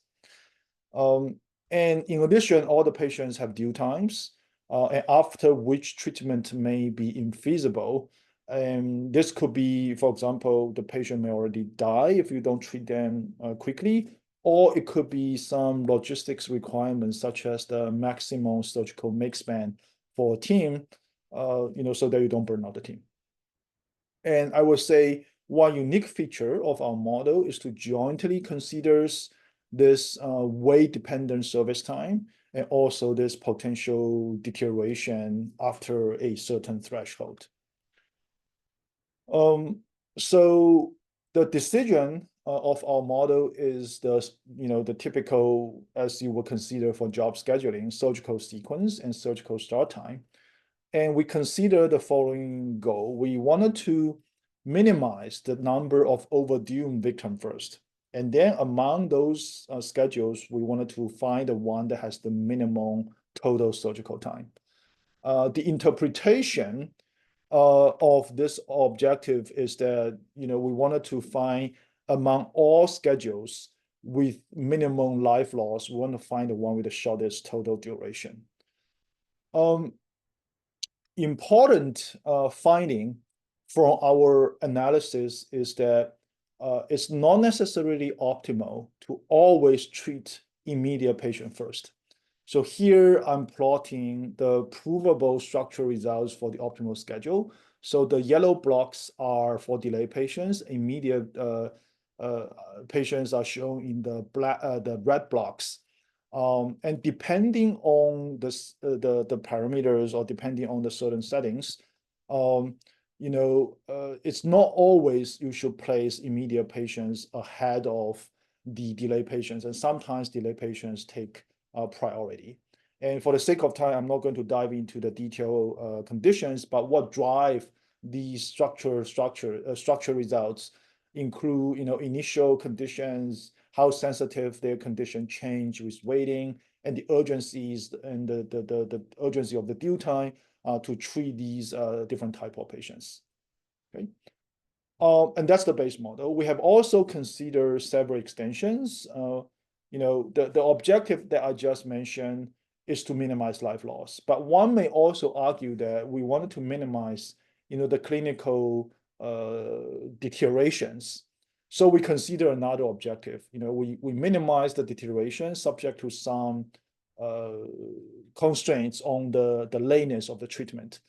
And in addition, all the patients have due times, and after which treatment may be infeasible. And this could be, for example, the patient may already die if you don't treat them quickly, or it could be some logistics requirements, such as the maximum surgical make span for a team, so that you don't burn out the team. And I would say one unique feature of our model is to jointly consider this weight-dependent service time and also this potential deterioration after a certain threshold. So the decision of our model is the typical, as you would consider for job scheduling, surgical sequence and surgical start time. And we consider the following goal. We wanted to minimize the number of overdue victims first. And then among those schedules, we wanted to find the one that has the minimum total surgical time. The interpretation of this objective is that we wanted to find among all schedules with minimum life loss, we want to find the one with the shortest total duration. Important finding from our analysis is that it's not necessarily optimal to always treat immediate patient first. So here I'm plotting the provable structural results for the optimal schedule. So the yellow blocks are for delay patients. Immediate patients are shown in the red blocks. And depending on the parameters or depending on the certain settings, it's not always you should place immediate patients ahead of the delay patients, and sometimes delay patients take priority. And for the sake of time, I'm not going to dive into the detailed conditions, but what drive these structure results include, initial conditions, how sensitive their condition change with waiting, and the urgencies and the urgency of the due time to treat these different type of patients. Okay. And that's the base model. We have also considered several extensions. The objective that I just mentioned is to minimize life loss. But one may also argue that we wanted to minimize, the clinical deteriorations. So we consider another objective. We minimize the deterioration subject to some constraints on the lateness of the treatment.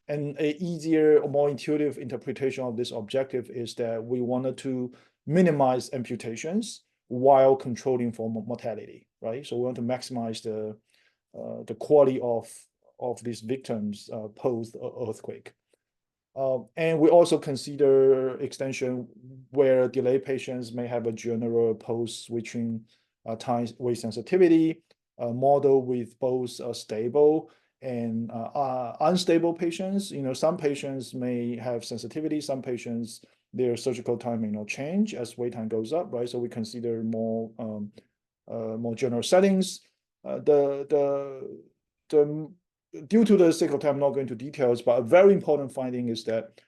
And an easier or more intuitive interpretation of this objective is that we wanted to minimize amputations while controlling for mortality, right? So we want to maximize the quality of these victims post earthquake. And we also consider extension where delay patients may have a general post-switching time weight sensitivity model with both stable and unstable patients. Some patients may have sensitivity, some patients, their surgical time may not change as wait time goes up, right? So we consider more general settings. Due to the sake of time, I'm not going into details, but a very important finding is that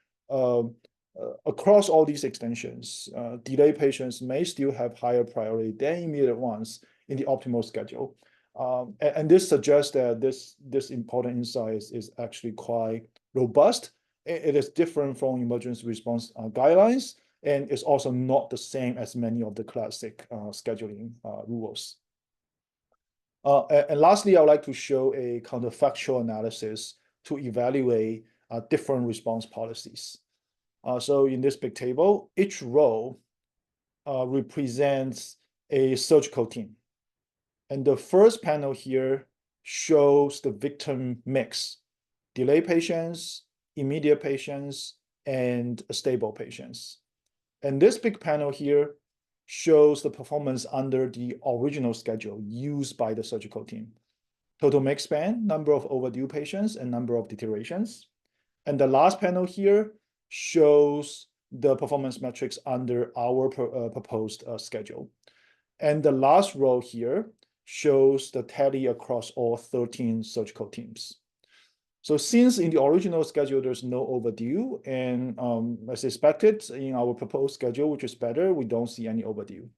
across all these extensions, delay patients may still have higher priority than immediate ones in the optimal schedule. And this suggests that this important insight is actually quite robust. It is different from emergency response guidelines, and it's also not the same as many of the classic scheduling rules. And lastly, I would like to show a counterfactual analysis to evaluate different response policies. So in this big table, each row represents a surgical team. And the first panel here shows the victim mix: delay patients, immediate patients, and stable patients. And this big panel here shows the performance under the original schedule used by the surgical team: total mix span, number of overdue patients, and number of deteriorations. And the last panel here shows the performance metrics under our proposed schedule. And the last row here shows the tally across all 13 surgical teams. So since in the original schedule, there's no overdue, and as expected in our proposed schedule, which is better, we don't see any overdue.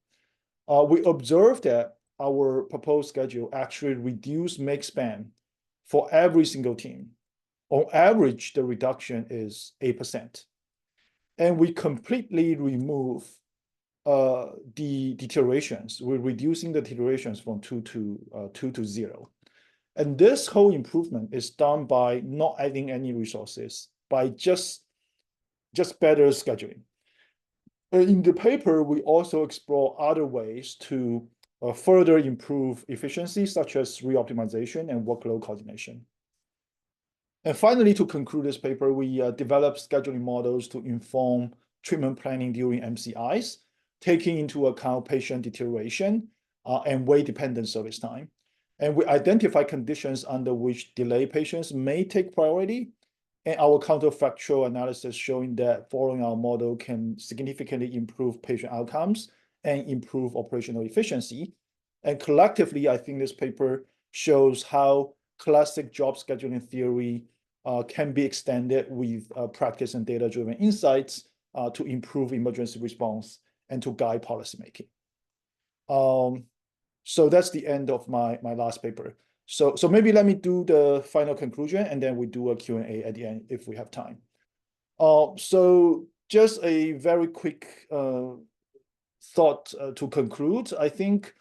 We observed that our proposed schedule actually reduced make span for every single team. On average, the reduction is 8%. And we completely remove the deteriorations. We're reducing the deteriorations from 2 to 0. And this whole improvement is done by not adding any resources, by just better scheduling. In the paper, we also explore other ways to further improve efficiency, such as re-optimization and workload coordination. And finally, to conclude this paper, we developed scheduling models to inform treatment planning during MCIs, taking into account patient deterioration and weight-dependent service time. And we identify conditions under which delay patients may take priority, and our counterfactual analysis showing that following our model can significantly improve patient outcomes and improve operational efficiency. And collectively, I think this paper shows how classic job scheduling theory can be extended with practice and data-driven insights to improve emergency response and to guide policymaking. So that's the end of my last paper. So maybe let me do the final conclusion, and then we do a Q&A at the end if we have time. So just a very quick thought to conclude. I think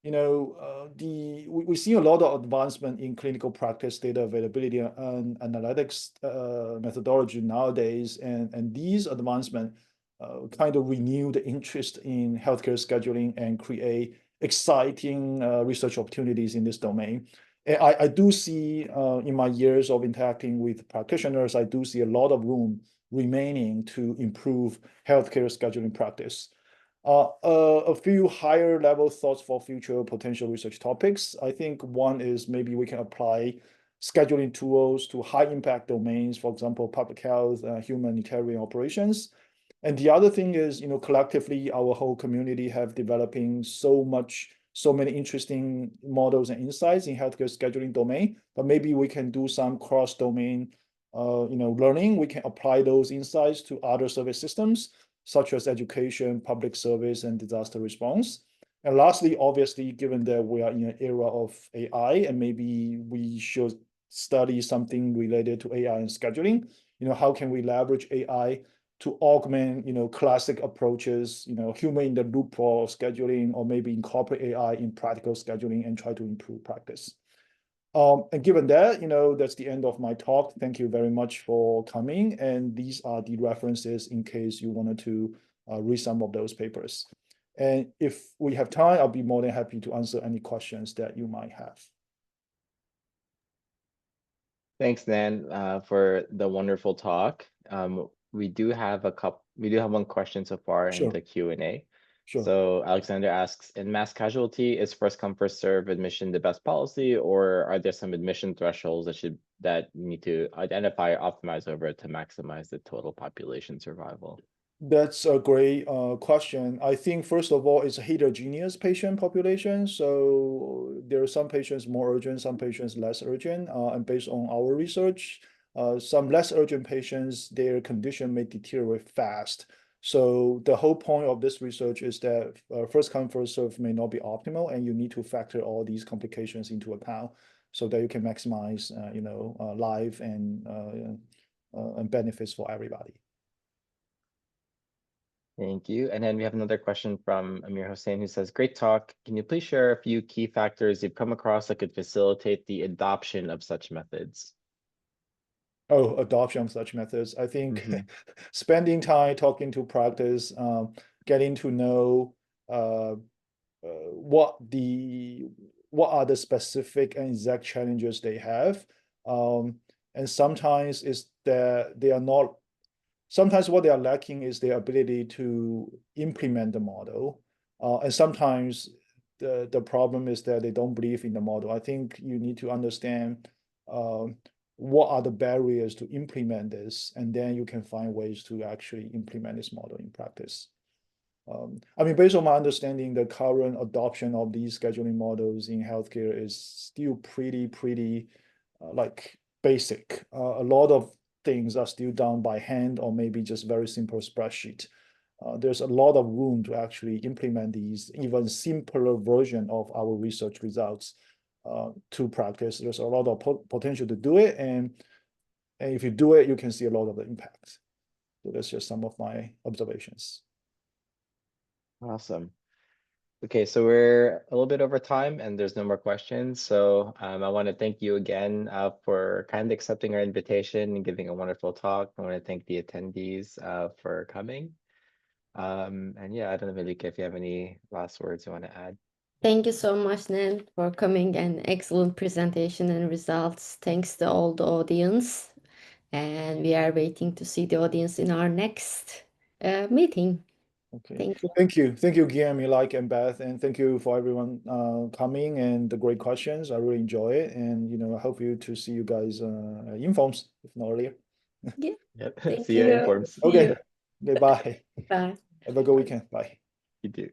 we see a lot of advancement in clinical practice, data availability, and analytics methodology nowadays, and these advancements kind of renew the interest in healthcare scheduling and create exciting research opportunities in this domain. And I do see in my years of interacting with practitioners, I do see a lot of room remaining to improve healthcare scheduling practice. A few higher level thoughts for future potential research topics. I think one is maybe we can apply scheduling tools to high impact domains, for example, public health, humanitarian operations. And the other thing is, collectively, our whole community have developing so many interesting models and insights in healthcare scheduling domain, but maybe we can do some cross-domain, learning. We can apply those insights to other service systems, such as education, public service, and disaster response. And lastly, obviously, given that we are in an era of AI, and maybe we should study something related to AI and scheduling, how can we leverage AI to augment, classic approaches, human in the loop for scheduling, or maybe incorporate AI in practical scheduling and try to improve practice. And given that, that's the end of my talk. Thank you very much for coming. And these are the references in case you wanted to read some of those papers. And if we have time, I'll be more than happy to answer any questions that you might have. Thanks, Nan, for the wonderful talk. We do have one question so far in Sure. the Q&A. Sure. So Alexander asks, in mass casualty, is first come, first serve admission the best policy, or are there some admission thresholds that you need to identify or optimize over to maximize the total population survival? That's a great question. I think, first of all, it's a heterogeneous patient population. So there are some patients more urgent, some patients less urgent. And based on our research, some less urgent patients, their condition may deteriorate fast. So the whole point of this research is that first come, first serve may not be optimal, and you need to factor all these complications into account so that you can maximize, life and benefits for everybody. Thank you. And then we have another question from Amir Hossein, who says, great talk. Can you please share a few key factors you've come across that could facilitate the adoption of such methods? Oh, adoption of such methods. I think spending time talking to practice, getting to know what are the specific and exact challenges they have. And sometimes is that they are not, sometimes what they are lacking is their ability to implement the model. And sometimes the problem is that they don't believe in the model. I think you need to understand what are the barriers to implement this, and then you can find ways to actually implement this model in practice. I mean, based on my understanding, the current adoption of these scheduling models in healthcare is still pretty like basic. A lot of things are still done by hand or maybe just very simple spreadsheet. There's a lot of room to actually implement these even simpler version of our research results to practice. There's a lot of potential to do it, and if you do it, you can see a lot of the impact. So that's just some of my observations. Awesome. Okay, so we're a little bit over time and there's no more questions. So I want to thank you again for kindly accepting our invitation and giving a wonderful talk. I want to thank the attendees for coming. And yeah, I don't know, Malika, if you have any last words you want to add. Thank you so much, Nan, for coming, and excellent presentation and results. Thanks to all the audience. And we are waiting to see the audience in our next meeting. Okay. Thank you. Thank you, Guillermo, like, and Beth, and thank you for everyone coming and the great questions. I really enjoy it, and I hope to see you guys in Forms, if not earlier. Yeah. Yep. Thank See you in you. Forms. Okay. Okay, bye. Bye. Have a good weekend. Bye. You do.